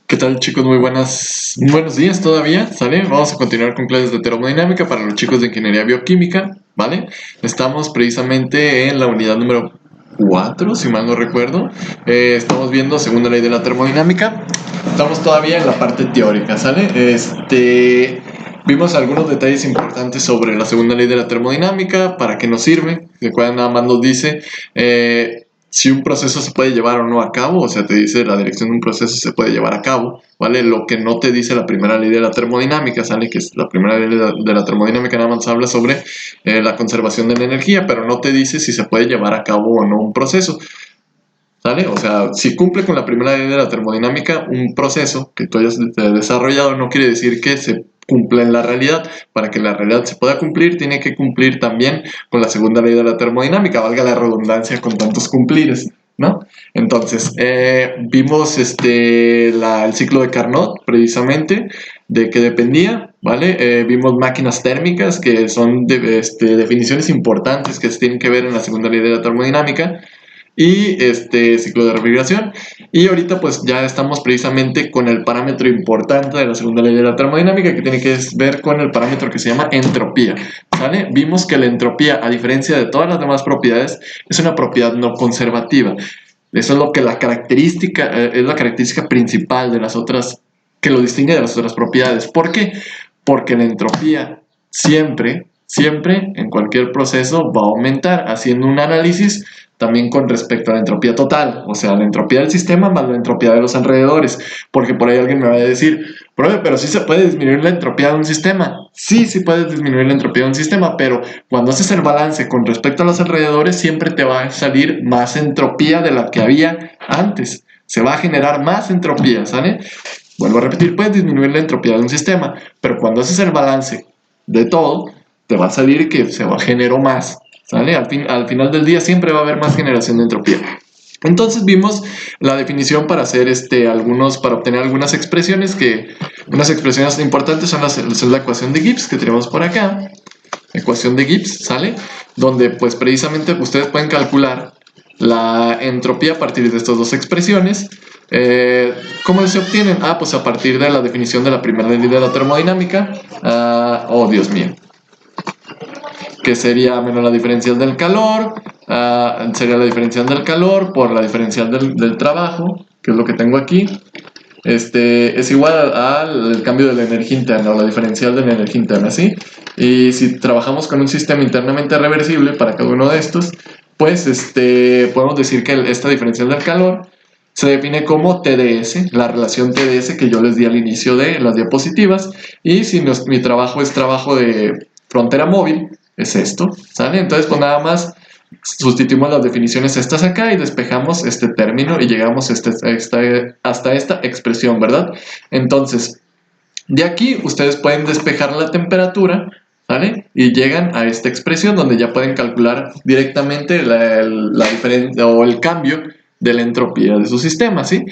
¿Qué tal, chicos? Buenos días todavía, ¿sale? Vamos a continuar con clases de termodinámica para los chicos de ingeniería bioquímica, ¿vale? Estamos precisamente en la unidad número 4, si mal no recuerdo. Estamos viendo segunda ley de la termodinámica. Estamos todavía en la parte teórica, ¿sale? Vimos algunos detalles importantes sobre la segunda ley de la termodinámica, para qué nos sirve. Recuerden, nada más nos dice si un proceso se puede llevar o no a cabo, o sea, te dice la dirección de un proceso se puede llevar a cabo, ¿vale? Lo que no te dice la primera ley de la termodinámica, ¿sale? Que es la primera ley de la termodinámica, nada más habla sobre la conservación de la energía, pero no te dice si se puede llevar a cabo o no un proceso, ¿sale? O sea, si cumple con la primera ley de la termodinámica, un proceso que tú hayas desarrollado no quiere decir que se cumpla en la realidad. Para que la realidad se pueda cumplir, tiene que cumplir también con la segunda ley de la termodinámica, valga la redundancia con tantos cumplires, ¿no? Entonces, vimos el ciclo de Carnot, precisamente, de qué dependía, ¿vale? Vimos máquinas térmicas, que son definiciones importantes que se tienen que ver en la segunda ley de la termodinámica, y ciclo de refrigeración. Y ahorita pues ya estamos precisamente con el parámetro importante de la segunda ley de la termodinámica, que tiene que ver con el parámetro que se llama entropía, ¿sale? Vimos que la entropía, a diferencia de todas las demás propiedades, es una propiedad no conservativa. Eso es lo que es la característica principal de las otras, que lo distingue de las otras propiedades. ¿Por qué? Porque la entropía siempre en cualquier proceso va a aumentar, haciendo un análisis también con respecto a la entropía total, o sea, la entropía del sistema más la entropía de los alrededores, porque por ahí alguien me va a decir, profe, pero sí se puede disminuir la entropía de un sistema. Sí, sí puedes disminuir la entropía de un sistema, pero cuando haces el balance con respecto a los alrededores, siempre te va a salir más entropía de la que había antes. Se va a generar más entropía, ¿sale? Vuelvo a repetir, puedes disminuir la entropía de un sistema, pero cuando haces el balance de todo, te va a salir que se va a generar más, ¿sale? Al final del día siempre va a haber más generación de entropía. Entonces vimos la definición para hacer para obtener algunas expresiones unas expresiones importantes son la ecuación de Gibbs que tenemos por acá, ecuación de Gibbs, ¿sale? Donde pues precisamente ustedes pueden calcular la entropía a partir de estas dos expresiones. ¿Cómo se obtienen? Pues a partir de la definición de la primera ley de la termodinámica. Oh, Dios mío. Que sería menos la diferencial del calor, sería la diferencial del calor por la diferencial del trabajo, que es lo que tengo aquí. Es igual al cambio de la energía interna, o la diferencial de la energía interna, ¿sí? Y si trabajamos con un sistema internamente reversible para cada uno de estos, pues podemos decir que esta diferencial del calor se define como TDS, la relación TDS que yo les di al inicio de las diapositivas. Y si mi trabajo es trabajo de frontera móvil, es esto, ¿sale? Entonces, pues nada más sustituimos las definiciones estas acá y despejamos este término y llegamos hasta esta expresión, ¿verdad? Entonces, de aquí ustedes pueden despejar la temperatura, ¿vale? Y llegan a esta expresión donde ya pueden calcular directamente la diferencia o el cambio de la entropía de su sistema, ¿sí?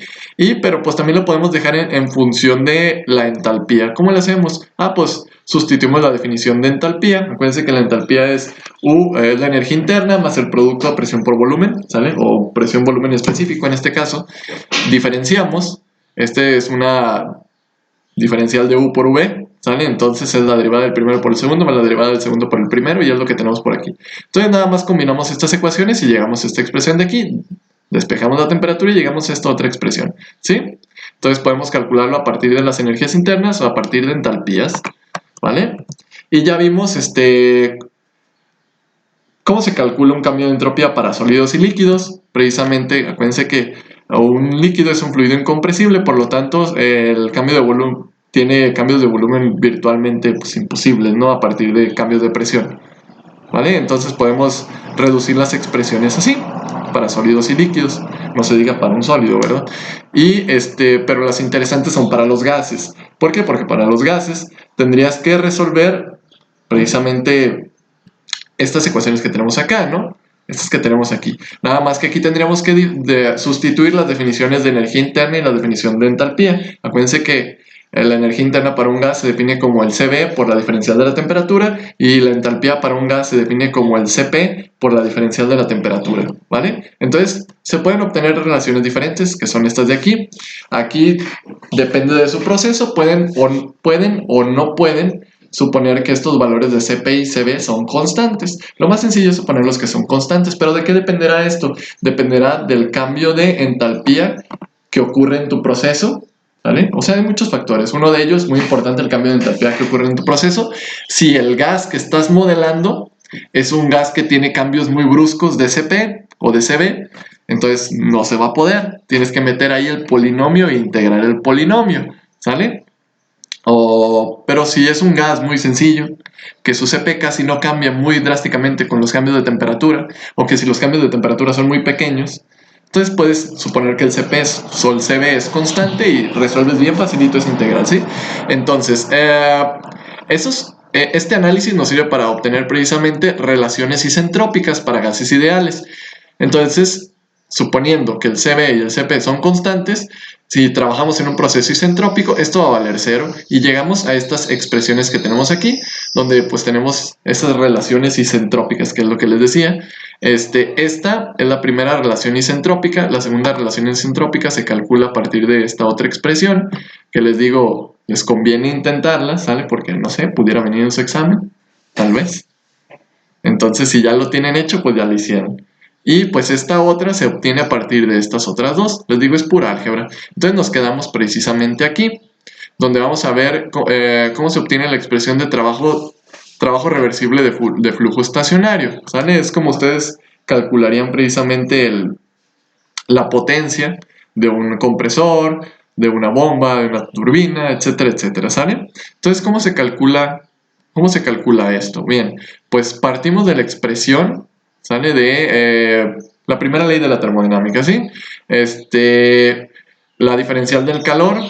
Pero pues también lo podemos dejar en función de la entalpía. ¿Cómo lo hacemos? Pues sustituimos la definición de entalpía. Acuérdense que la entalpía es U, es la energía interna más el producto a presión por volumen, ¿sale? O presión-volumen específico en este caso. Diferenciamos. Es una diferencial de U por V, ¿sale? Entonces es la derivada del primero por el segundo más la derivada del segundo por el primero, y es lo que tenemos por aquí. Entonces nada más combinamos estas ecuaciones y llegamos a esta expresión de aquí. Despejamos la temperatura y llegamos a esta otra expresión, ¿sí? Entonces podemos calcularlo a partir de las energías internas o a partir de entalpías, ¿vale? Y ya vimos cómo se calcula un cambio de entropía para sólidos y líquidos. Precisamente, acuérdense que un líquido es un fluido incompresible, por lo tanto, el cambio de volumen tiene cambios de volumen virtualmente pues, imposibles, ¿no? A partir de cambios de presión, ¿vale? Entonces podemos reducir las expresiones así, para sólidos y líquidos, no se diga para un sólido, ¿verdad? Pero las interesantes son para los gases. ¿Por qué? Porque para los gases tendrías que resolver precisamente estas ecuaciones que tenemos acá, ¿no? Estas que tenemos aquí. Nada más que aquí tendríamos que sustituir las definiciones de energía interna y la definición de entalpía. Acuérdense que La energía interna para un gas se define como el Cv por la diferencial de la temperatura y la entalpía para un gas se define como el Cp por la diferencial de la temperatura, ¿vale? Entonces, se pueden obtener relaciones diferentes, que son estas de aquí. Aquí, depende de su proceso, pueden o no pueden suponer que estos valores de Cp y Cv son constantes. Lo más sencillo es suponerlos que son constantes, pero ¿de qué dependerá esto? Dependerá del cambio de entalpía que ocurre en tu proceso, ¿vale? O sea, hay muchos factores. Uno de ellos, muy importante, el cambio de entalpía que ocurre en tu proceso. Si el gas que estás modelando es un gas que tiene cambios muy bruscos de Cp o de Cv, entonces no se va a poder. Tienes que meter ahí el polinomio e integrar el polinomio, ¿sale? Pero si es un gas muy sencillo, que su Cp casi no cambia muy drásticamente con los cambios de temperatura, o que si los cambios de temperatura son muy pequeños, entonces puedes suponer que el Cp el Cv es constante y resuelves bien facilito esa integral, ¿sí? Entonces, este análisis nos sirve para obtener precisamente relaciones isentrópicas para gases ideales. Entonces, suponiendo que el Cv y el Cp son constantes, si trabajamos en un proceso isentrópico, esto va a valer 0 y llegamos a estas expresiones que tenemos aquí, donde pues tenemos esas relaciones isentrópicas, que es lo que les decía. Esta es la primera relación isentrópica, la segunda relación isentrópica se calcula a partir de esta otra expresión, que les digo, les conviene intentarla, ¿sale? Porque, no sé, pudiera venir en su examen, tal vez. Entonces, si ya lo tienen hecho, pues ya lo hicieron. Y pues esta otra se obtiene a partir de estas otras dos. Les digo, es pura álgebra. Entonces nos quedamos precisamente aquí, donde vamos a ver cómo se obtiene la expresión de trabajo reversible de flujo estacionario, ¿sale? Es como ustedes calcularían precisamente la potencia de un compresor, de una bomba, de una turbina, etcétera, etcétera, ¿sale? Entonces, ¿cómo se calcula esto? Bien, pues partimos de la expresión, ¿sale? De la primera ley de la termodinámica, ¿sí? La diferencial del calor,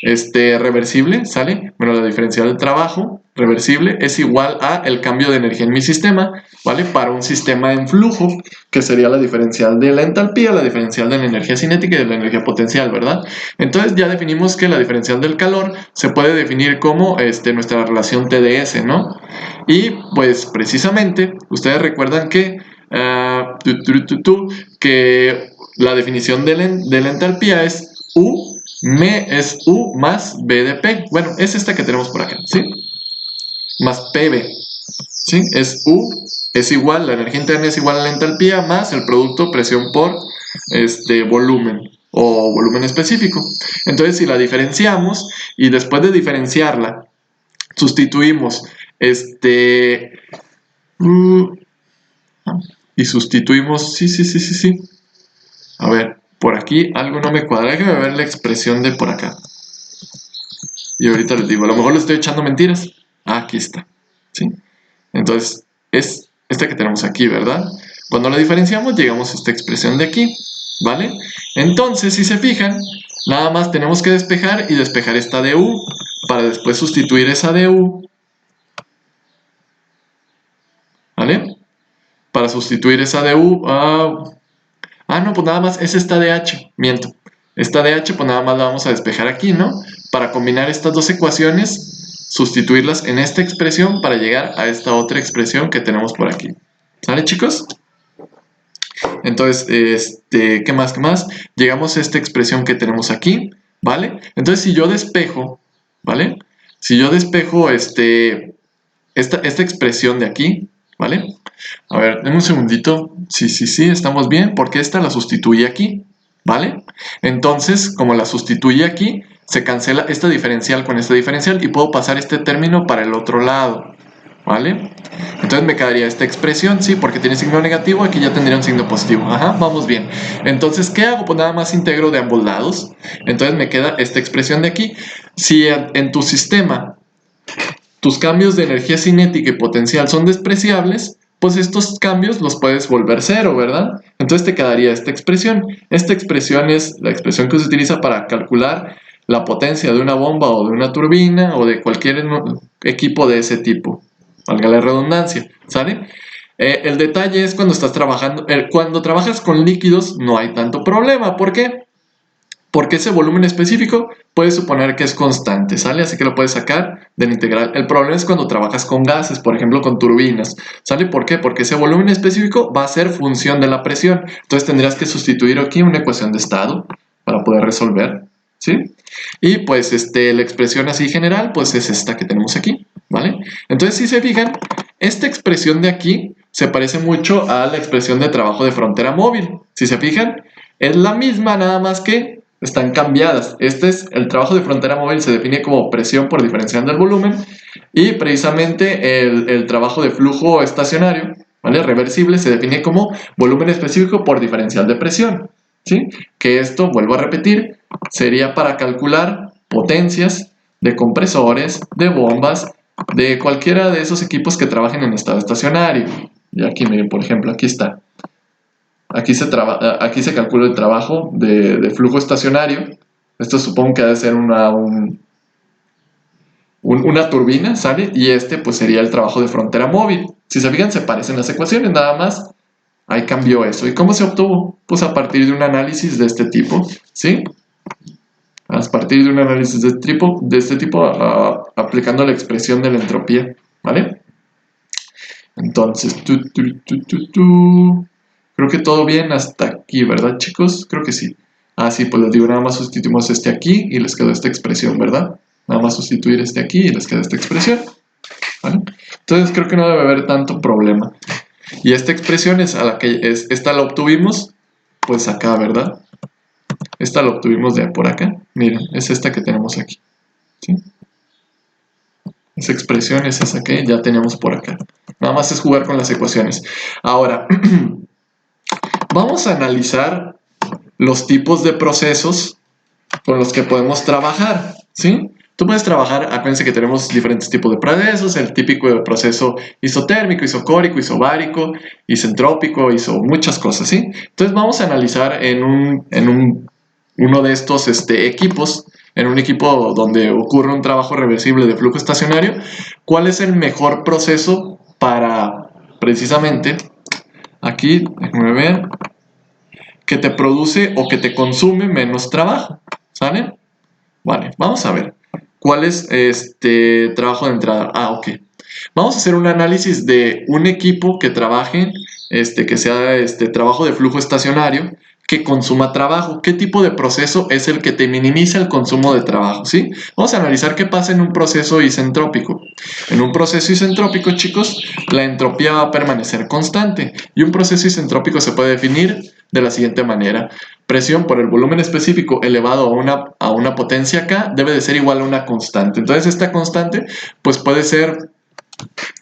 reversible, ¿sale? Bueno, la diferencial del trabajo reversible es igual a el cambio de energía en mi sistema, ¿vale? Para un sistema en flujo, que sería la diferencial de la entalpía, la diferencial de la energía cinética y de la energía potencial, ¿verdad? Entonces ya definimos que la diferencial del calor se puede definir como nuestra relación TdS, ¿no? Y pues precisamente, ustedes recuerdan que que la definición de la entalpía es U más B de P. Bueno, es esta que tenemos por acá, ¿sí? Más PB, ¿sí? Es U, es igual, la energía interna es igual a la entalpía más el producto presión por volumen o volumen específico. Entonces, si la diferenciamos y después de diferenciarla, sustituimos y sustituimos, sí. A ver, por aquí algo no me cuadra, déjame ver la expresión de por acá. Y ahorita les digo, a lo mejor le estoy echando mentiras. Ah, aquí está, ¿sí? Entonces, es esta que tenemos aquí, ¿verdad? Cuando la diferenciamos, llegamos a esta expresión de aquí, ¿vale? Entonces, si se fijan, nada más tenemos que despejar y despejar esta du para después sustituir esa du, ¿vale? Para sustituir esa du, no, pues nada más es esta dh, miento. Esta dh, pues nada más la vamos a despejar aquí, ¿no? Para combinar estas dos ecuaciones, sustituirlas en esta expresión para llegar a esta otra expresión que tenemos por aquí. ¿Sale, chicos? Entonces, ¿qué más? Llegamos a esta expresión que tenemos aquí, ¿vale? Entonces, si yo despejo, ¿vale? Si yo despejo esta expresión de aquí, ¿vale? A ver, denme un segundito. Sí, estamos bien, porque esta la sustituye aquí, ¿vale? Entonces, como la sustituye aquí, se cancela esta diferencial con esta diferencial y puedo pasar este término para el otro lado, ¿vale? Entonces me quedaría esta expresión, sí, porque tiene signo negativo, aquí ya tendría un signo positivo. Ajá, vamos bien. Entonces, ¿qué hago? Pues nada más integro de ambos lados. Entonces me queda esta expresión de aquí. Si en tu sistema tus cambios de energía cinética y potencial son despreciables, pues estos cambios los puedes volver cero, ¿verdad? Entonces te quedaría esta expresión. Esta expresión es la expresión que se utiliza para calcular la potencia de una bomba o de una turbina o de cualquier equipo de ese tipo. Valga la redundancia, ¿sale? El detalle es cuando estás trabajando, cuando trabajas con líquidos no hay tanto problema. ¿Por qué? Porque ese volumen específico puedes suponer que es constante, ¿sale? Así que lo puedes sacar del integral. El problema es cuando trabajas con gases, por ejemplo con turbinas, ¿sale? ¿Por qué? Porque ese volumen específico va a ser función de la presión. Entonces tendrías que sustituir aquí una ecuación de estado para poder resolver, ¿sí? Y pues la expresión así general, pues es esta que tenemos aquí, ¿vale? Entonces si se fijan, esta expresión de aquí se parece mucho a la expresión de trabajo de frontera móvil. Si se fijan, es la misma, nada más que están cambiadas. Este es el trabajo de frontera móvil, se define como presión por diferencial del volumen, y precisamente el trabajo de flujo estacionario, ¿vale? Reversible, se define como volumen específico por diferencial de presión, ¿sí? Que esto, vuelvo a repetir, sería para calcular potencias de compresores, de bombas, de cualquiera de esos equipos que trabajen en estado estacionario. Y aquí, miren, por ejemplo, aquí está. Aquí se calcula el trabajo de flujo estacionario. Esto supongo que ha de ser una turbina, ¿sale? Y pues sería el trabajo de frontera móvil. Si se fijan, se parecen las ecuaciones, nada más. Ahí cambió eso. ¿Y cómo se obtuvo? Pues a partir de un análisis de este tipo, ¿sí? A partir de un análisis de este tipo aplicando la expresión de la entropía, ¿vale? Entonces, creo que todo bien hasta aquí, ¿verdad, chicos? Creo que sí. Ah, sí, pues les digo, nada más sustituimos este aquí y les quedó esta expresión, ¿verdad? Nada más sustituir este aquí y les queda esta expresión, ¿vale? Entonces creo que no debe haber tanto problema. Y esta expresión es esta la obtuvimos, pues acá, ¿verdad? Esta la obtuvimos de por acá. Miren, es esta que tenemos aquí, ¿sí? Esa expresión es esa que ya tenemos por acá. Nada más es jugar con las ecuaciones. Ahora, vamos a analizar los tipos de procesos con los que podemos trabajar, ¿sí? Tú puedes trabajar, acuérdense que tenemos diferentes tipos de procesos, el típico proceso isotérmico, isocórico, isobárico, isentrópico, muchas cosas, ¿sí? Entonces vamos a analizar en uno de estos equipos, en un equipo donde ocurre un trabajo reversible de flujo estacionario, cuál es el mejor proceso para, precisamente, aquí, déjenme ver, que te produce o que te consume menos trabajo, ¿sale? Vale, vamos a ver. ¿Cuál es trabajo de entrada? Ah, ok. Vamos a hacer un análisis de un equipo que trabaje, que sea trabajo de flujo estacionario, que consuma trabajo. ¿Qué tipo de proceso es el que te minimiza el consumo de trabajo? ¿Sí? Vamos a analizar qué pasa en un proceso isentrópico. En un proceso isentrópico, chicos, la entropía va a permanecer constante. Y un proceso isentrópico se puede definir de la siguiente manera. Presión por el volumen específico elevado a una potencia K debe de ser igual a una constante. Entonces esta constante pues puede ser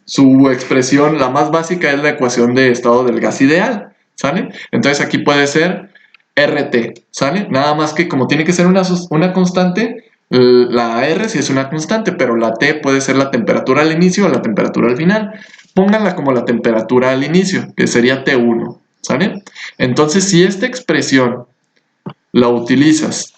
su expresión, la más básica es la ecuación de estado del gas ideal, ¿sale? Entonces aquí puede ser RT, ¿sale? Nada más que como tiene que ser una constante, la R sí es una constante, pero la T puede ser la temperatura al inicio o la temperatura al final. Pónganla como la temperatura al inicio, que sería T1, ¿sale? Entonces si esta expresión la utilizas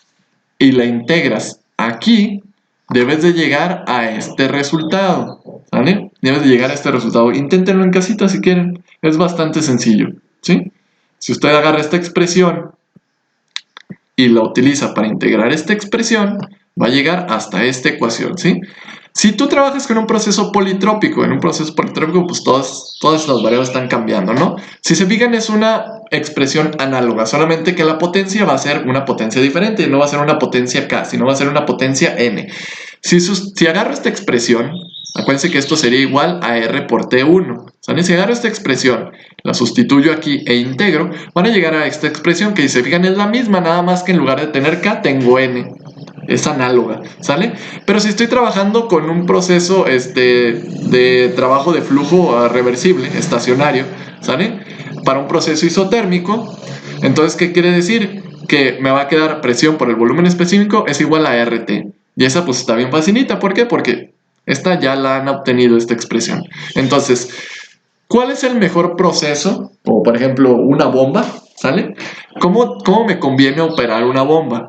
y la integras aquí, debes de llegar a este resultado, ¿vale? Debes de llegar a este resultado. Inténtenlo en casita si quieren. Es bastante sencillo, ¿sí? Si usted agarra esta expresión y la utiliza para integrar esta expresión, va a llegar hasta esta ecuación, ¿sí? Si tú trabajas con un proceso politrópico, pues todas las variables están cambiando, ¿no? Si se fijan, es una expresión análoga, solamente que la potencia va a ser una potencia diferente, no va a ser una potencia K, sino va a ser una potencia N. Si agarro esta expresión, acuérdense que esto sería igual a R por T1, ¿sale? Si agarro esta expresión, la sustituyo aquí e integro, van a llegar a esta expresión que, si se fijan, es la misma, nada más que en lugar de tener K, tengo N. Es análoga, ¿sale? Pero si estoy trabajando con un proceso de trabajo de flujo reversible, estacionario, ¿sale? Para un proceso isotérmico, entonces, ¿qué quiere decir? Que me va a quedar presión por el volumen específico es igual a RT. Y esa pues está bien facilita. ¿Por qué? Porque esta ya la han obtenido, esta expresión. Entonces, ¿cuál es el mejor proceso? O por ejemplo, una bomba, ¿sale? ¿Cómo me conviene operar una bomba?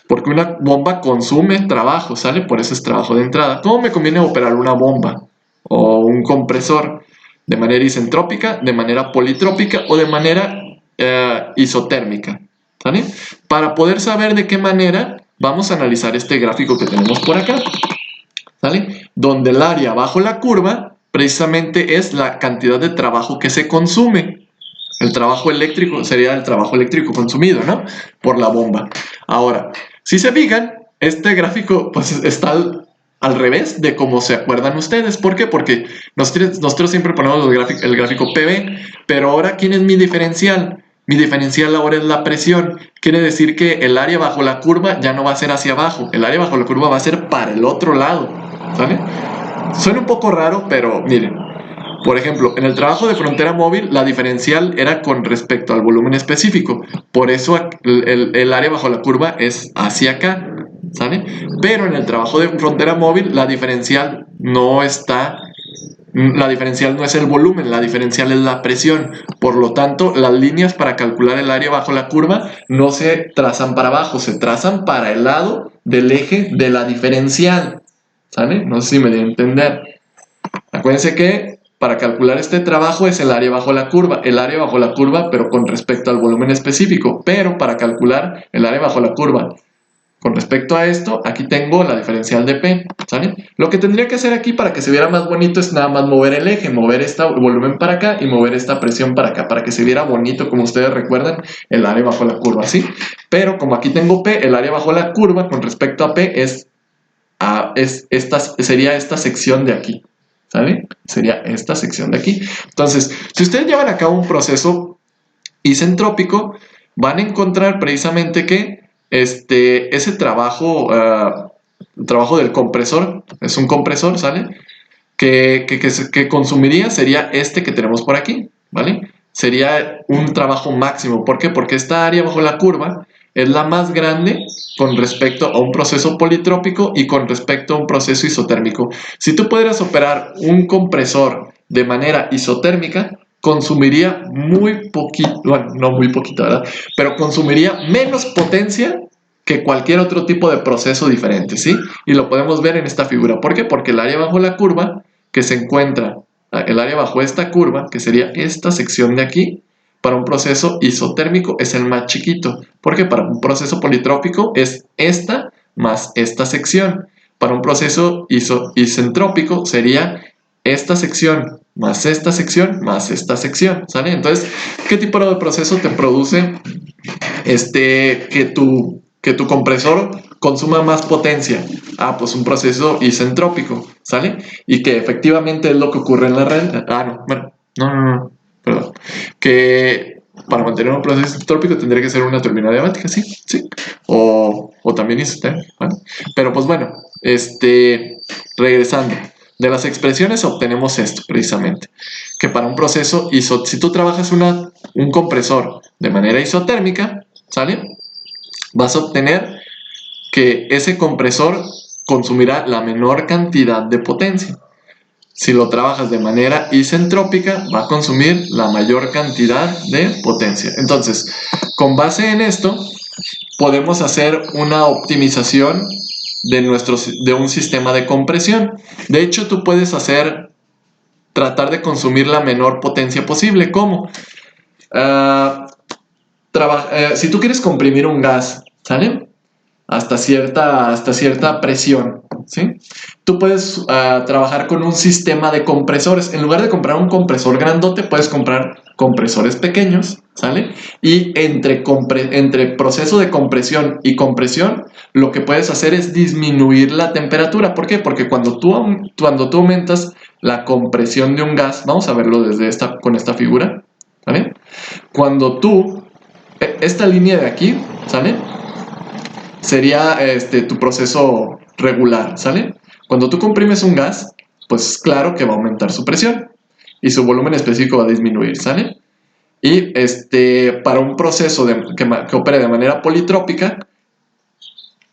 Porque una bomba consume trabajo, ¿sale? Por eso es trabajo de entrada. ¿Cómo me conviene operar una bomba o un compresor? ¿De manera isentrópica, de manera politrópica o de manera isotérmica? ¿sale? Para poder saber de qué manera, vamos a analizar este gráfico que tenemos por acá, ¿sale? Donde el área bajo la curva precisamente es la cantidad de trabajo que se consume. El trabajo eléctrico sería el trabajo eléctrico consumido, ¿no? Por la bomba. Ahora, si se fijan, este gráfico pues está al revés de como se acuerdan ustedes. ¿Por qué? Porque nosotros siempre ponemos el gráfico PV, pero ahora, ¿quién es mi diferencial? Mi diferencial ahora es la presión. Quiere decir que el área bajo la curva ya no va a ser hacia abajo. El área bajo la curva va a ser para el otro lado, ¿sale? Suena un poco raro, pero miren. Por ejemplo, en el trabajo de frontera móvil, la diferencial era con respecto al volumen específico. Por eso el área bajo la curva es hacia acá, ¿sale? Pero en el trabajo de frontera móvil, la diferencial no está... La diferencial no es el volumen, la diferencial es la presión. Por lo tanto, las líneas para calcular el área bajo la curva no se trazan para abajo, se trazan para el lado del eje de la diferencial, ¿sale? No sé si me deben entender. Acuérdense que para calcular este trabajo es el área bajo la curva, pero con respecto al volumen específico. Pero para calcular el área bajo la curva con respecto a esto, aquí tengo la diferencial de P, ¿sale? Lo que tendría que hacer aquí para que se viera más bonito es nada más mover el eje, mover este volumen para acá y mover esta presión para acá, para que se viera bonito, como ustedes recuerdan, el área bajo la curva, ¿sí? Pero como aquí tengo P, el área bajo la curva con respecto a P sería esta sección de aquí, ¿sale? Sería esta sección de aquí. Entonces, si ustedes llevan a cabo un proceso isentrópico, van a encontrar precisamente que ese trabajo, el trabajo del compresor, es un compresor, ¿sale? Que consumiría sería este que tenemos por aquí, ¿vale? Sería un trabajo máximo. ¿Por qué? Porque esta área bajo la curva es la más grande con respecto a un proceso politrópico y con respecto a un proceso isotérmico. Si tú pudieras operar un compresor de manera isotérmica, consumiría muy poquito, bueno, no muy poquito, ¿verdad? Pero consumiría menos potencia que cualquier otro tipo de proceso diferente, ¿sí? Y lo podemos ver en esta figura. ¿Por qué? Porque el área bajo la curva que se encuentra, el área bajo esta curva, que sería esta sección de aquí, para un proceso isotérmico es el más chiquito. Porque para un proceso politrópico es esta más esta sección. Para un proceso isentrópico sería esta sección más esta sección más esta sección, ¿sale? Entonces, ¿qué tipo de proceso te produce que tu compresor consuma más potencia? Ah, pues un proceso isentrópico, ¿sale? Y que efectivamente es lo que ocurre en la red. Ah, no, bueno, no, perdón. Que para mantener un proceso isentrópico tendría que ser una turbina diabática, sí. O también isotérmica, ¿vale? Pero pues bueno, regresando. De las expresiones obtenemos esto, precisamente. Que para un proceso, si tú trabajas un compresor de manera isotérmica, ¿sale? Vas a obtener que ese compresor consumirá la menor cantidad de potencia. Si lo trabajas de manera isentrópica, va a consumir la mayor cantidad de potencia. Entonces, con base en esto, podemos hacer una optimización de un sistema de compresión. De hecho, tú puedes tratar de consumir la menor potencia posible. ¿Cómo? Si tú quieres comprimir un gas, ¿sale? Hasta cierta presión, ¿sí? Tú puedes trabajar con un sistema de compresores. En lugar de comprar un compresor grandote, puedes comprar compresores pequeños, ¿sale? Y entre proceso de compresión y compresión, lo que puedes hacer es disminuir la temperatura. ¿Por qué? Porque cuando tú aumentas la compresión de un gas, vamos a verlo con esta figura, ¿sale? Cuando esta línea de aquí, ¿sale? Sería tu proceso regular, ¿sale? Cuando tú comprimes un gas, pues claro que va a aumentar su presión y su volumen específico va a disminuir, ¿sale? Y para un proceso que opere de manera politrópica,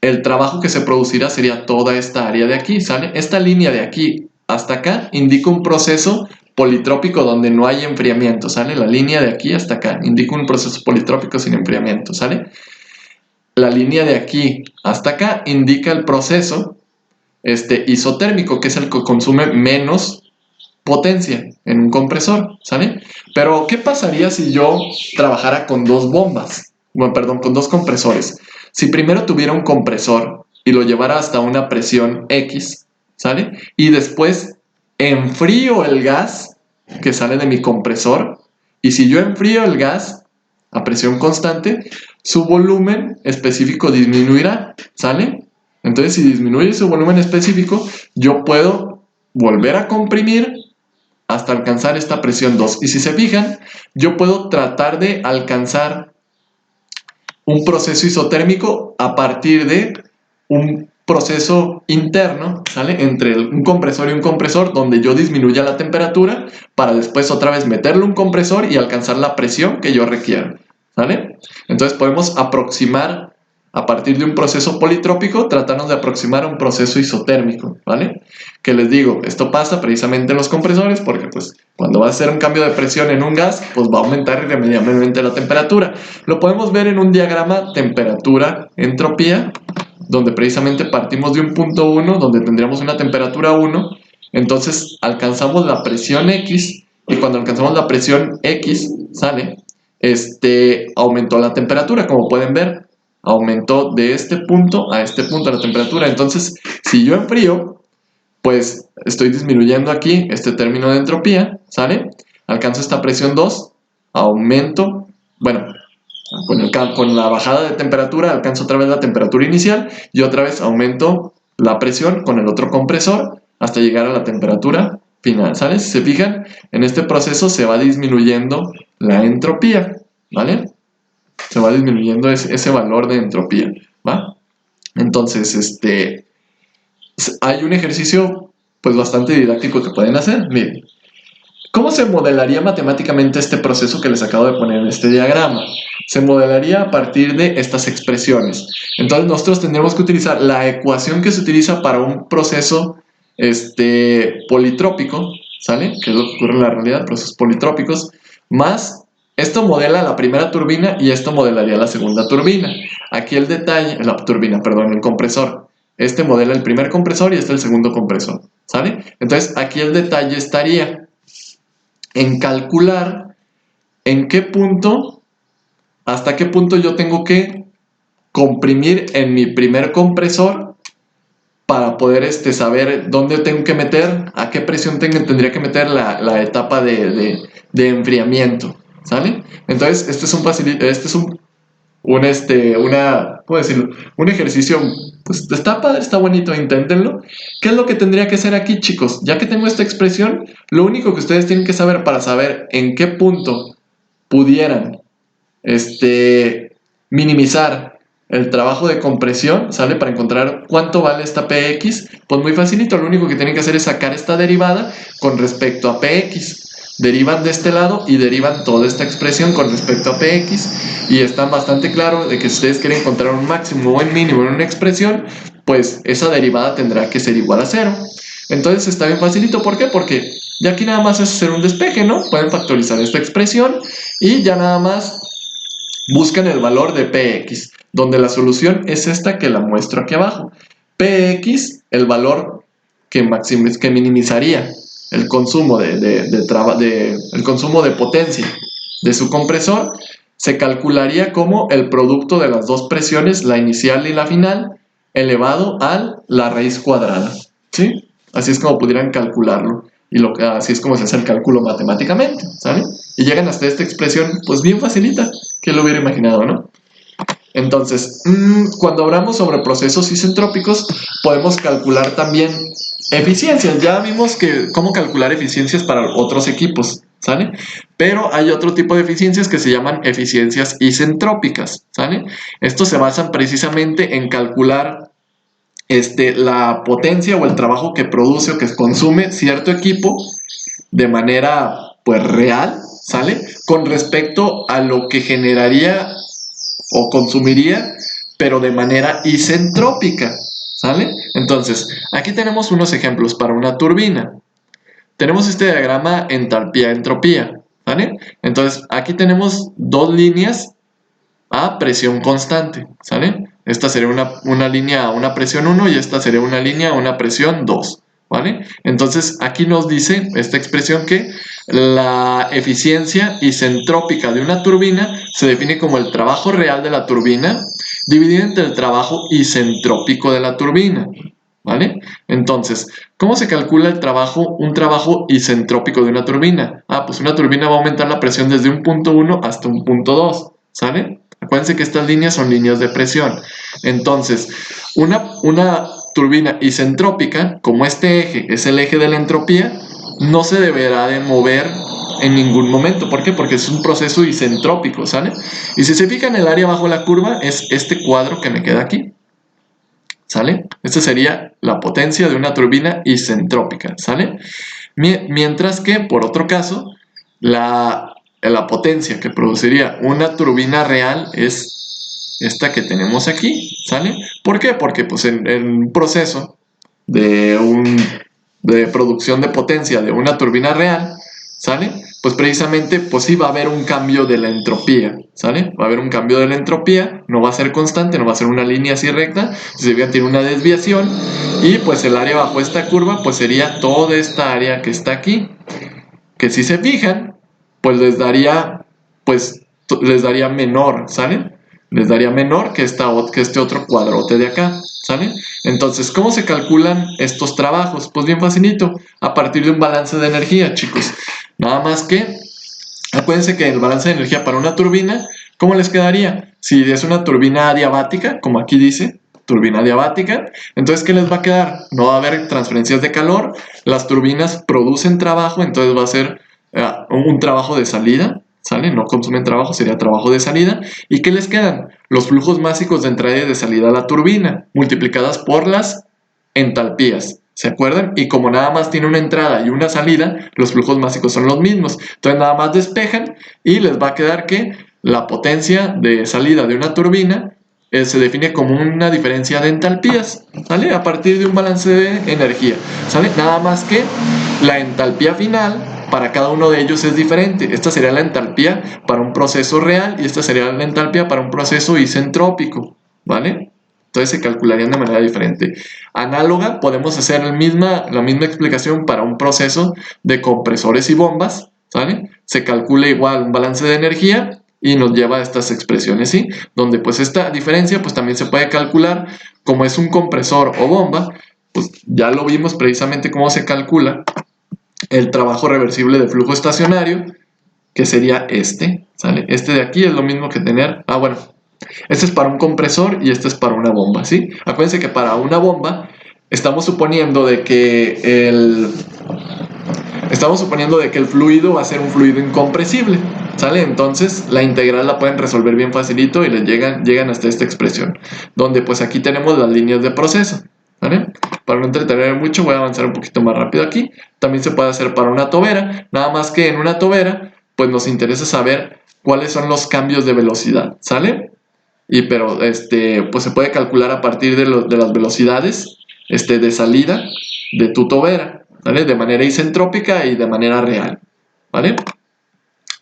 el trabajo que se producirá sería toda esta área de aquí, ¿sale? Esta línea de aquí hasta acá indica un proceso politrópico donde no hay enfriamiento, ¿sale? La línea de aquí hasta acá indica un proceso politrópico sin enfriamiento, ¿sale? La línea de aquí hasta acá indica el proceso isotérmico, que es el que consume menos potencia en un compresor, ¿sale? Pero, ¿qué pasaría si yo trabajara con dos bombas? bueno, perdón, con dos compresores. Si primero tuviera un compresor y lo llevara hasta una presión X, ¿sale? Y después enfrío el gas que sale de mi compresor, y si yo enfrío el gas a presión constante, su volumen específico disminuirá, ¿sale? Entonces, si disminuye su volumen específico, yo puedo volver a comprimir hasta alcanzar esta presión 2. Y si se fijan, yo puedo tratar de alcanzar un proceso isotérmico a partir de un proceso interno, ¿sale? Entre un compresor y un compresor, donde yo disminuya la temperatura para después otra vez meterle un compresor y alcanzar la presión que yo requiero, ¿sale? Entonces podemos aproximar a partir de un proceso politrópico, tratarnos de aproximar a un proceso isotérmico, ¿vale? Que les digo, esto pasa precisamente en los compresores porque pues cuando va a hacer un cambio de presión en un gas, pues va a aumentar irremediablemente la temperatura. Lo podemos ver en un diagrama temperatura-entropía, donde precisamente partimos de un punto 1, donde tendríamos una temperatura 1, entonces alcanzamos la presión X, y cuando alcanzamos la presión X, ¿sale? Aumentó la temperatura, como pueden ver, aumentó de este punto a este punto la temperatura. Entonces, si yo enfrío, pues estoy disminuyendo aquí este término de entropía, ¿sale? Alcanzo esta presión 2, aumento, bueno, con la bajada de temperatura alcanzo otra vez la temperatura inicial y otra vez aumento la presión con el otro compresor hasta llegar a la temperatura final, ¿sale? Si se fijan, en este proceso se va disminuyendo la entropía, ¿vale? Se va disminuyendo ese valor de entropía, ¿va? Entonces, hay un ejercicio pues bastante didáctico que pueden hacer. Miren, ¿cómo se modelaría matemáticamente este proceso que les acabo de poner en este diagrama? Se modelaría a partir de estas expresiones. Entonces nosotros tendremos que utilizar la ecuación que se utiliza para un proceso politrópico, ¿sale? Que es lo que ocurre en la realidad, procesos politrópicos, más esto modela la primera turbina y esto modelaría la segunda turbina. Aquí el detalle, la turbina, perdón, el compresor. Este modela el primer compresor y este el segundo compresor, ¿sale? Entonces aquí el detalle estaría en calcular en qué punto, hasta qué punto yo tengo que comprimir en mi primer compresor para poder este, saber dónde tengo que meter, a qué presión tendría que meter la etapa de enfriamiento, ¿sale? Entonces, este es ¿cómo decirlo? Un ejercicio, pues está padre, está bonito, inténtenlo. ¿Qué es lo que tendría que hacer aquí, chicos? Ya que tengo esta expresión, lo único que ustedes tienen que saber para saber en qué punto pudieran minimizar el trabajo de compresión, ¿sale? Para encontrar cuánto vale esta Px, pues muy facilito, lo único que tienen que hacer es sacar esta derivada con respecto a Px. Derivan de este lado y derivan toda esta expresión con respecto a Px, y están bastante claro de que si ustedes quieren encontrar un máximo o un mínimo en una expresión, pues esa derivada tendrá que ser igual a 0. Entonces está bien facilito, ¿por qué? Porque ya aquí nada más es hacer un despeje, ¿no? Pueden factorizar esta expresión y ya nada más buscan el valor de Px, donde la solución es esta que la muestro aquí abajo. Px, el valor que minimizaría el consumo el consumo de potencia de su compresor, se calcularía como el producto de las dos presiones, la inicial y la final, elevado a la raíz cuadrada, ¿sí? Así es como pudieran calcularlo, y así es como se hace el cálculo matemáticamente, ¿sale? Y llegan hasta esta expresión, pues bien facilita, que lo hubiera imaginado, ¿no? Entonces, cuando hablamos sobre procesos isentrópicos, podemos calcular también eficiencias. Ya vimos cómo calcular eficiencias para otros equipos, ¿sale? Pero hay otro tipo de eficiencias que se llaman eficiencias isentrópicas, ¿sale? Estos se basan precisamente en calcular la potencia o el trabajo que produce o que consume cierto equipo de manera, pues, real, ¿sale? Con respecto a lo que generaría o consumiría, pero de manera isentrópica, ¿sale? Entonces, aquí tenemos unos ejemplos para una turbina. Tenemos este diagrama entalpía-entropía, ¿vale? Entonces, aquí tenemos dos líneas a presión constante, ¿sale? Esta sería una línea a una presión 1 y esta sería una línea a una presión 2, ¿vale? Entonces aquí nos dice esta expresión que la eficiencia isentrópica de una turbina se define como el trabajo real de la turbina dividido entre el trabajo isentrópico de la turbina, ¿vale? Entonces, ¿cómo se calcula un trabajo isentrópico de una turbina? Pues una turbina va a aumentar la presión desde un punto 1 hasta un punto 2, ¿sale? Acuérdense que estas líneas son líneas de presión. Entonces, una turbina isentrópica, como este eje es el eje de la entropía, no se deberá de mover en ningún momento. ¿Por qué? Porque es un proceso isentrópico, ¿sale? Y si se fijan, el área bajo la curva es este cuadro que me queda aquí, ¿sale? Esta sería la potencia de una turbina isentrópica, ¿sale? Mientras que, por otro caso, la potencia que produciría una turbina real es esta que tenemos aquí, ¿sale? ¿Por qué? Porque pues en un proceso de producción de potencia de una turbina real, ¿sale? Pues precisamente, pues sí va a haber un cambio de la entropía, ¿sale? Va a haber un cambio de la entropía, no va a ser constante, no va a ser una línea así recta, si se fijan tiene una desviación, y pues el área bajo esta curva, pues sería toda esta área que está aquí, que si se fijan, pues les daría menor, ¿sale? Les daría menor que este otro cuadrote de acá, ¿sale? Entonces, ¿cómo se calculan estos trabajos? Pues bien facilito, a partir de un balance de energía, chicos. Nada más que, acuérdense que el balance de energía para una turbina, ¿cómo les quedaría? Si es una turbina adiabática, como aquí dice, turbina adiabática, entonces ¿qué les va a quedar? No va a haber transferencias de calor, las turbinas producen trabajo, entonces va a ser un trabajo de salida, ¿sale? No consumen trabajo, sería trabajo de salida. ¿Y qué les quedan? Los flujos básicos de entrada y de salida a la turbina, multiplicadas por las entalpías. ¿Se acuerdan? Y como nada más tiene una entrada y una salida, los flujos básicos son los mismos. Entonces nada más despejan y les va a quedar que la potencia de salida de una turbina se define como una diferencia de entalpías, ¿sale? A partir de un balance de energía, ¿sale? Nada más que la entalpía final para cada uno de ellos es diferente. Esta sería la entalpía para un proceso real y esta sería la entalpía para un proceso isentrópico, ¿vale? Entonces se calcularían de manera diferente. Análoga, podemos hacer la misma explicación para un proceso de compresores y bombas, ¿sale? Se calcula igual un balance de energía y nos lleva a estas expresiones, ¿sí? Donde pues esta diferencia pues también se puede calcular como es un compresor o bomba, pues ya lo vimos precisamente cómo se calcula el trabajo reversible de flujo estacionario, que sería este, ¿sale? Este de aquí es lo mismo que tener, bueno, este es para un compresor y este es para una bomba, ¿sí? Acuérdense que para una bomba estamos suponiendo de que el fluido va a ser un fluido incompresible, ¿sale? Entonces la integral la pueden resolver bien facilito y les llegan hasta esta expresión, donde pues aquí tenemos las líneas de proceso, ¿vale? Para no entretener mucho voy a avanzar un poquito más rápido aquí. También se puede hacer para una tobera, nada más que en una tobera pues nos interesa saber cuáles son los cambios de velocidad, ¿sale? Pero pues se puede calcular a partir de las velocidades de salida de tu tobera, ¿vale? De manera isentrópica y de manera real, ¿vale?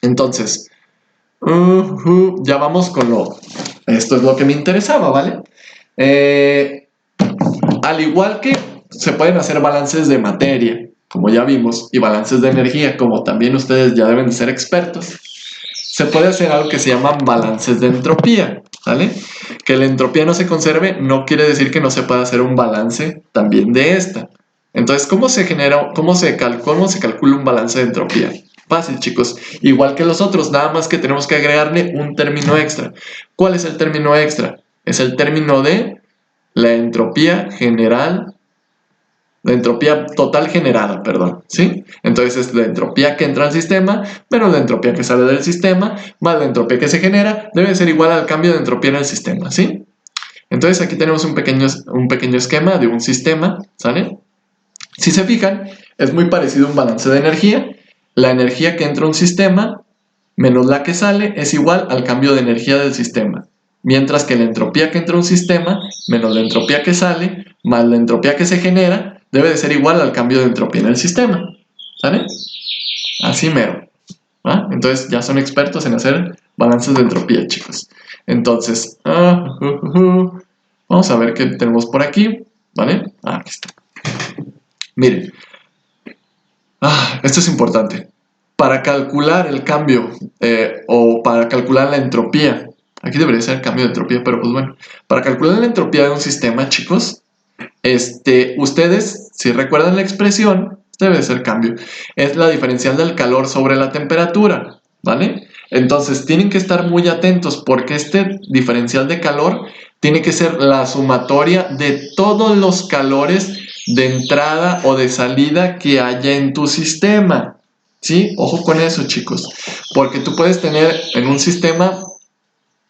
Entonces, ya vamos con esto es lo que me interesaba, ¿vale? Al igual que se pueden hacer balances de materia, como ya vimos, y balances de energía, como también ustedes ya deben de ser expertos, se puede hacer algo que se llaman balances de entropía, ¿vale? Que la entropía no se conserve no quiere decir que no se pueda hacer un balance también de esta. Entonces, ¿cómo se calcula un balance de entropía? Fácil, chicos. Igual que los otros, nada más que tenemos que agregarle un término extra. ¿Cuál es el término extra? Es el término de la entropía general, la entropía total generada, perdón, ¿sí? Entonces es la entropía que entra al sistema menos la entropía que sale del sistema más la entropía que se genera debe ser igual al cambio de entropía en el sistema, ¿sí? Entonces aquí tenemos un pequeño esquema de un sistema, ¿sale? Si se fijan, es muy parecido a un balance de energía. La energía que entra a un sistema menos la que sale es igual al cambio de energía del sistema. Mientras que la entropía que entra a un sistema menos la entropía que sale más la entropía que se genera debe de ser igual al cambio de entropía en el sistema, ¿sale? Así mero, ¿va? Entonces ya son expertos en hacer balances de entropía, chicos. Entonces, vamos a ver qué tenemos por aquí, ¿vale? Aquí está. Miren, esto es importante. Para calcular el cambio o para calcular la entropía, aquí debería ser el cambio de entropía, pero pues bueno, para calcular la entropía de un sistema, chicos, ustedes, si recuerdan la expresión, debe ser cambio, es la diferencial del calor sobre la temperatura, ¿vale? Entonces tienen que estar muy atentos porque este diferencial de calor tiene que ser la sumatoria de todos los calores de entrada o de salida que haya en tu sistema, ¿sí? Ojo con eso, chicos, porque tú puedes tener en un sistema,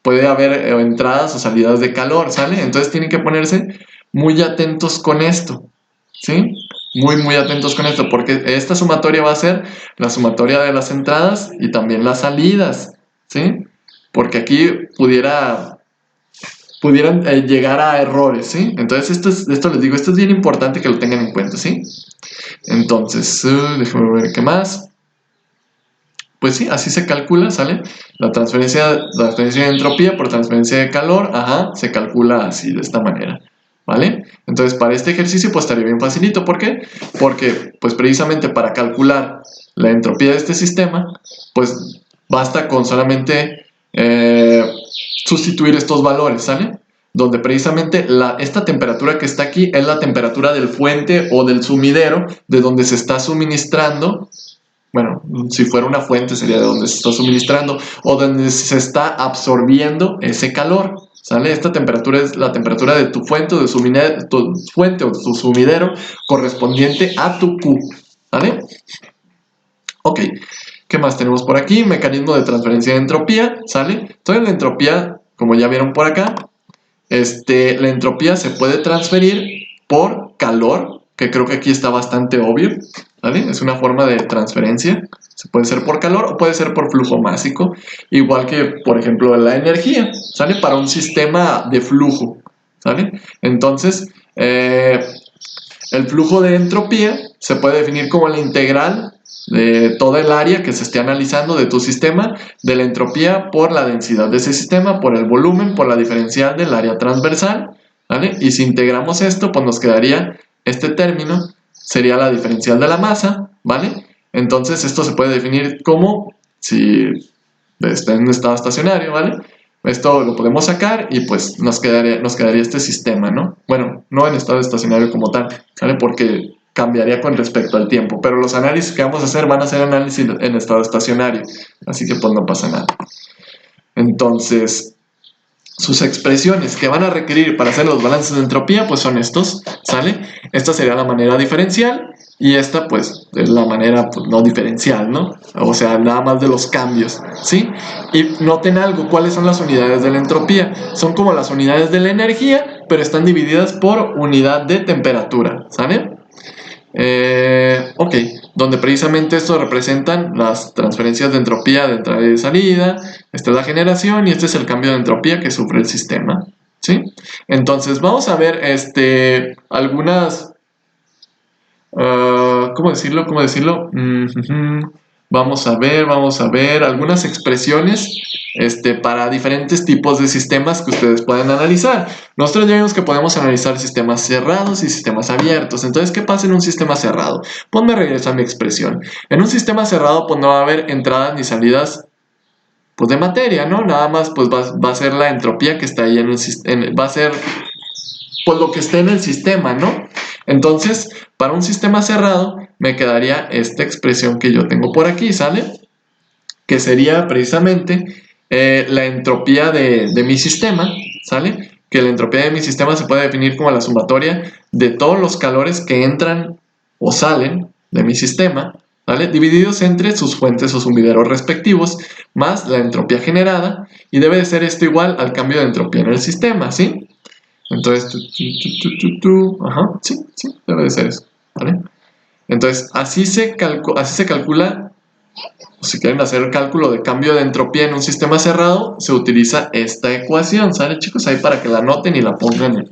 puede haber entradas o salidas de calor, ¿sale? Entonces tienen que ponerse muy atentos con esto, ¿sí? Muy atentos con esto, porque esta sumatoria va a ser la sumatoria de las entradas y también las salidas, ¿sí? Porque aquí pudieran llegar a errores, ¿sí? Entonces esto les digo, esto es bien importante que lo tengan en cuenta, ¿sí? Entonces, déjenme ver qué más. Pues sí, así se calcula, ¿sale? La transferencia de entropía por transferencia de calor, se calcula así, de esta manera, ¿vale? Entonces, para este ejercicio, pues estaría bien facilito. ¿Por qué? Porque, pues precisamente para calcular la entropía de este sistema, pues basta con solamente sustituir estos valores, ¿sale? Donde precisamente esta temperatura que está aquí es la temperatura del fuente o del sumidero de donde se está suministrando. Bueno, si fuera una fuente sería de donde se está suministrando o donde se está absorbiendo ese calor, ¿sale? Esta temperatura es la temperatura de tu fuente o de tu fuente o tu sumidero correspondiente a tu Q, ¿vale? Ok, ¿qué más tenemos por aquí? Mecanismo de transferencia de entropía, ¿sale? Entonces la entropía, como ya vieron por acá, la entropía se puede transferir por calor, que creo que aquí está bastante obvio, ¿vale? Es una forma de transferencia. Se puede ser por calor o puede ser por flujo másico, igual que, por ejemplo, la energía, ¿sale? Para un sistema de flujo, ¿sale? Entonces, el flujo de entropía se puede definir como la integral de toda el área que se esté analizando de tu sistema, de la entropía por la densidad de ese sistema, por el volumen, por la diferencial del área transversal, ¿vale? Y si integramos esto, pues nos quedaría este término, sería la diferencial de la masa, ¿vale? Entonces esto se puede definir como si está en un estado estacionario, ¿vale? Esto lo podemos sacar y pues nos quedaría este sistema, ¿no? Bueno, no en estado estacionario como tal, ¿vale? Porque cambiaría con respecto al tiempo, pero los análisis que vamos a hacer van a ser análisis en estado estacionario, así que pues no pasa nada. Entonces, sus expresiones que van a requerir para hacer los balances de entropía pues son estos, ¿sale? Esta sería la manera diferencial y esta pues es la manera pues, no diferencial, ¿no? O sea, nada más de los cambios, ¿sí? Y noten algo, ¿cuáles son las unidades de la entropía? Son como las unidades de la energía, pero están divididas por unidad de temperatura, ¿sale? Ok, donde precisamente esto representan las transferencias de entropía de entrada y de salida, esta es la generación y este es el cambio de entropía que sufre el sistema, ¿sí? Entonces vamos a ver algunas, ¿cómo decirlo? Vamos a ver algunas expresiones para diferentes tipos de sistemas que ustedes pueden analizar. Nosotros ya vimos que podemos analizar sistemas cerrados y sistemas abiertos. Entonces, ¿qué pasa en un sistema cerrado? Pues me regreso a mi expresión. En un sistema cerrado, pues no va a haber entradas ni salidas pues, de materia, ¿no? Nada más pues va a ser la entropía que está ahí en el sistema. Va a ser pues lo que esté en el sistema, ¿no? Entonces, para un sistema cerrado, me quedaría esta expresión que yo tengo por aquí, ¿sale? Que sería precisamente la entropía de mi sistema, ¿sale? Que la entropía de mi sistema se puede definir como la sumatoria de todos los calores que entran o salen de mi sistema, ¿vale? Divididos entre sus fuentes o sumideros respectivos, más la entropía generada, y debe de ser esto igual al cambio de entropía en el sistema, ¿sí? Entonces, sí, debe de ser eso, ¿vale? Entonces, así se calcula, o si quieren hacer el cálculo de cambio de entropía en un sistema cerrado, se utiliza esta ecuación, ¿sale, chicos? Ahí para que la anoten y la pongan,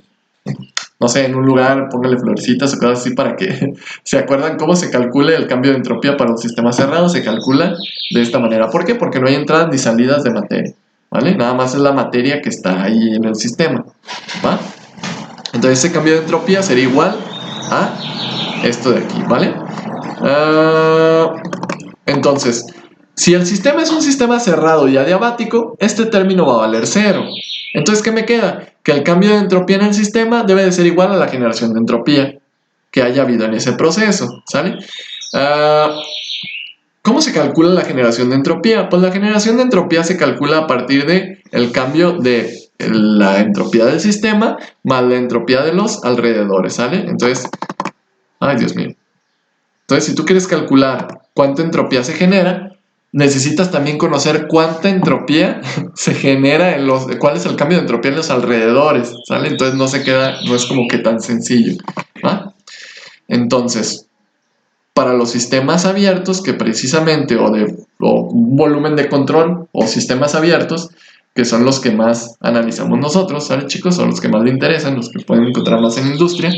no sé, en un lugar, pónganle florecitas o cosas así para que se acuerdan cómo se calcula el cambio de entropía para un sistema cerrado, se calcula de esta manera. ¿Por qué? Porque no hay entradas ni salidas de materia, ¿vale? Nada más es la materia que está ahí en el sistema, ¿va? Entonces ese cambio de entropía sería igual a esto de aquí, ¿vale? Entonces, si el sistema es un sistema cerrado y adiabático, este término va a valer 0. Entonces, ¿qué me queda? Que el cambio de entropía en el sistema debe de ser igual a la generación de entropía que haya habido en ese proceso, ¿sale? ¿Cómo se calcula la generación de entropía? Pues la generación de entropía se calcula a partir de el cambio de la entropía del sistema más la entropía de los alrededores, ¿sale? Entonces, ay Dios mío. Entonces, si tú quieres calcular cuánta entropía se genera, necesitas también conocer cuánta entropía se genera en los... cuál es el cambio de entropía en los alrededores, ¿sale? Entonces no se queda, no es como que tan sencillo, ¿va? Entonces, para los sistemas abiertos, que precisamente, o un volumen de control, o sistemas abiertos, que son los que más analizamos nosotros, ¿sabes, chicos? Son los que más le interesan, los que pueden encontrar más en industria.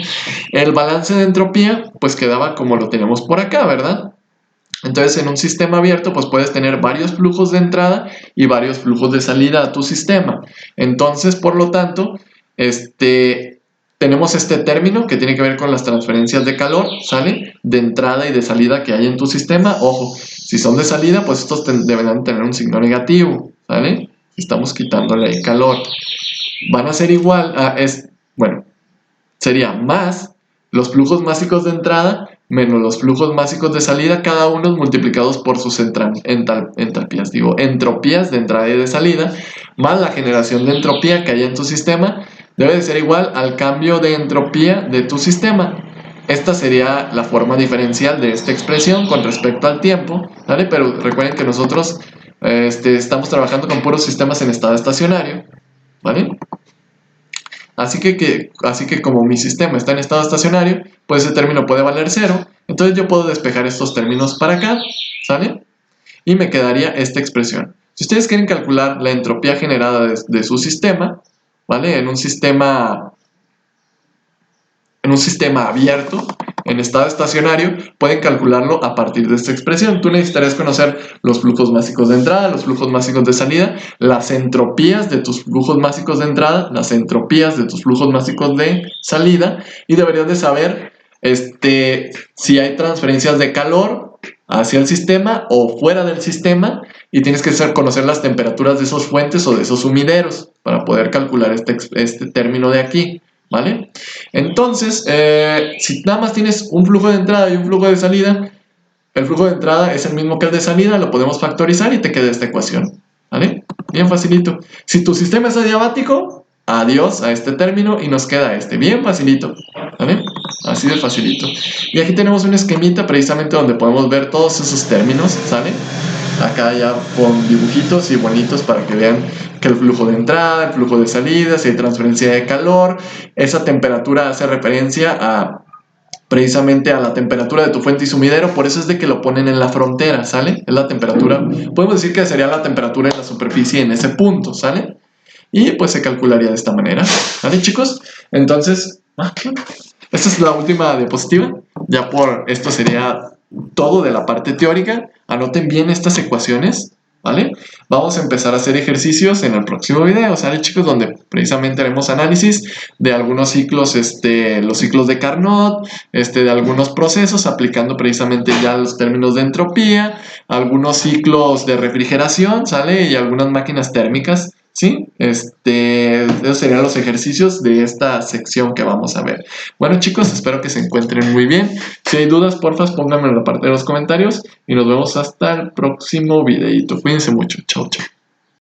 El balance de entropía, pues quedaba como lo tenemos por acá, ¿verdad? Entonces, en un sistema abierto, pues puedes tener varios flujos de entrada y varios flujos de salida a tu sistema. Entonces, por lo tanto, tenemos este término que tiene que ver con las transferencias de calor, ¿sale? De entrada y de salida que hay en tu sistema. Ojo, si son de salida, pues estos deberán tener un signo negativo, ¿sale? Si estamos quitándole el calor. Van a ser igual a, bueno, sería más los flujos másicos de entrada menos los flujos másicos de salida, cada uno multiplicados por sus entropías de entrada y de salida, más la generación de entropía que hay en tu sistema, debe de ser igual al cambio de entropía de tu sistema. Esta sería la forma diferencial de esta expresión con respecto al tiempo, ¿vale? Pero recuerden que nosotros estamos trabajando con puros sistemas en estado estacionario, ¿vale? Así que como mi sistema está en estado estacionario, pues ese término puede valer 0. Entonces yo puedo despejar estos términos para acá, ¿sale? Y me quedaría esta expresión. Si ustedes quieren calcular la entropía generada de su sistema, ¿vale? En un sistema abierto, en estado estacionario, pueden calcularlo a partir de esta expresión. Tú necesitarías conocer los flujos másicos de entrada, los flujos másicos de salida, las entropías de tus flujos másicos de entrada, las entropías de tus flujos másicos de salida, y deberías de saber si hay transferencias de calor hacia el sistema o fuera del sistema, y tienes que conocer las temperaturas de esos fuentes o de esos sumideros para poder calcular este término de aquí, ¿vale? Entonces, si nada más tienes un flujo de entrada y un flujo de salida, el flujo de entrada es el mismo que el de salida, lo podemos factorizar y te queda esta ecuación, ¿vale? Bien facilito. Si tu sistema es adiabático, adiós a este término y nos queda bien facilito, ¿vale? Así de facilito. Y aquí tenemos un esquemita precisamente donde podemos ver todos esos términos, ¿sale? Acá ya con dibujitos y bonitos para que vean que el flujo de entrada, el flujo de salida, si hay transferencia de calor, esa temperatura hace referencia precisamente a la temperatura de tu fuente y sumidero, por eso es de que lo ponen en la frontera, ¿sale? Es la temperatura, podemos decir que sería la temperatura en la superficie en ese punto, ¿sale? Y pues se calcularía de esta manera, ¿vale, chicos? Entonces, esta es la última diapositiva, ya por esto sería todo de la parte teórica. Anoten bien estas ecuaciones, ¿vale? Vamos a empezar a hacer ejercicios en el próximo video, ¿sale, chicos? Donde precisamente haremos análisis de algunos ciclos, los ciclos de Carnot, de algunos procesos, aplicando precisamente ya los términos de entropía, algunos ciclos de refrigeración, ¿sale? Y algunas máquinas térmicas, ¿sí? Esos serían los ejercicios de esta sección que vamos a ver. Bueno, chicos, espero que se encuentren muy bien. Si hay dudas, porfa, pónganme en la parte de los comentarios y nos vemos hasta el próximo videito. Cuídense mucho. Chao, chao.